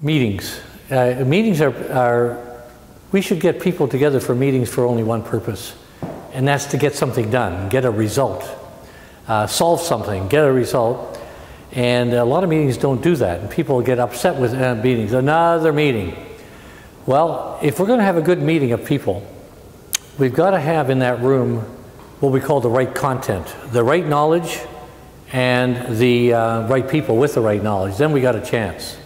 Meetings. Meetings we should get people together for meetings for only one purpose, and that's to get something done, get a result, solve something, get a result. And a lot of meetings don't do that, and people get upset with meetings. Another meeting. Well, if we're going to have a good meeting of people, we've got to have in that room what we call the right content, the right knowledge, and the right people with the right knowledge. Then we got a chance.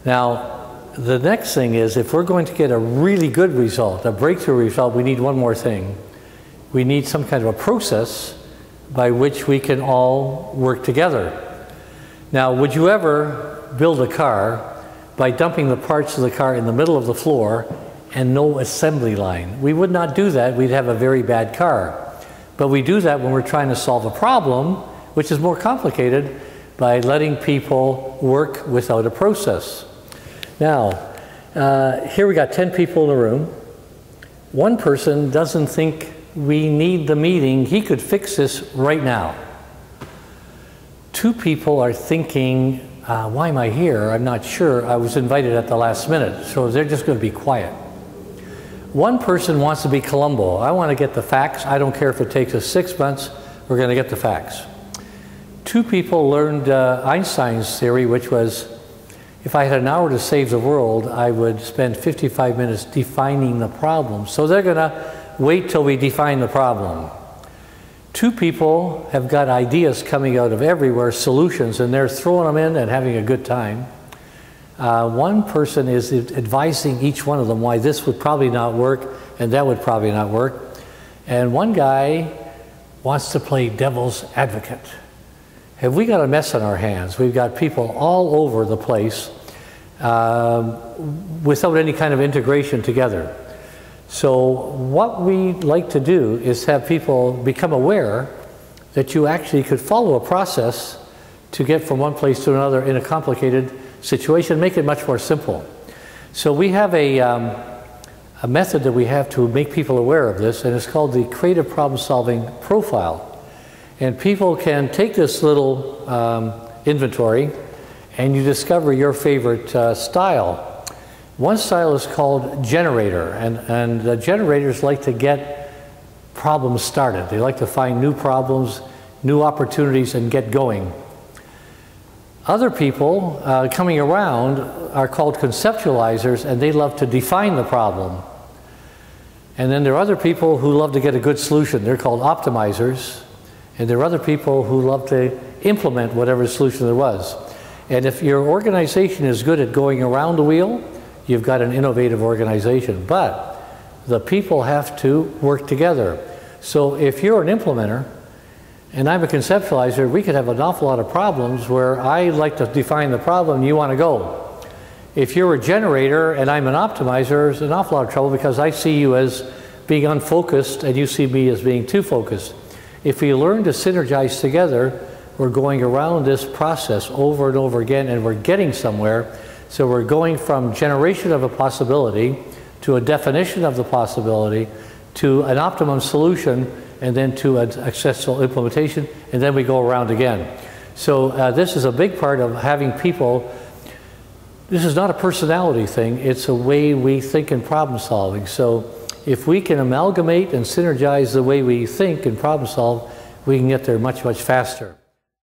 Now, the next thing is, if we're going to get a really good result, a breakthrough result, we need one more thing. We need some kind of a process by which we can all work together. Now, would you ever build a car by dumping the parts of the car in the middle of the floor and no assembly line? We would not do that. We'd have a very bad car. But we do that when we're trying to solve a problem, which is more complicated, by letting people work without a process. Now, here we got 10 people in the room. One person doesn't think we need the meeting. He could fix this right now. Two people are thinking, why am I here? I'm not sure. I was invited at the last minute, so they're just going to be quiet. One person wants to be Columbo. I want to get the facts. I don't care if it takes us 6 months. We're going to get the facts. Two people learned Einstein's theory, which was, if I had an hour to save the world, I would spend 55 minutes defining the problem. So they're going to wait till we define the problem. Two people have got ideas coming out of everywhere, solutions, and they're throwing them in and having a good time. One person is advising each one of them why this would probably not work and that would probably not work. And one guy wants to play devil's advocate. Have we got a mess on our hands? We've got people all over the place without any kind of integration together. So what we'd like to do is have people become aware that you actually could follow a process to get from one place to another in a complicated situation, make it much more simple. So we have a method that we have to make people aware of this, and it's called the Creative Problem Solving Profile. And people can take this little inventory and you discover your favorite style. One style is called generator, and the generators like to get problems started. They like to find new problems, new opportunities, and get going. Other people coming around are called conceptualizers, and they love to define the problem. And then there are other people who love to get a good solution. They're called optimizers. And there are other people who love to implement whatever solution there was. And if your organization is good at going around the wheel, you've got an innovative organization. But the people have to work together. So if you're an implementer and I'm a conceptualizer, we could have an awful lot of problems where I like to define the problem and you want to go. If you're a generator and I'm an optimizer, there's an awful lot of trouble because I see you as being unfocused and you see me as being too focused. If we learn to synergize together, we're going around this process over and over again and we're getting somewhere. So we're going from generation of a possibility to a definition of the possibility to an optimum solution and then to a successful implementation, and then we go around again. So this is a big part of having people. This is not a personality thing, it's a way we think in problem solving. So if we can amalgamate and synergize the way we think and problem solve, we can get there much, much faster.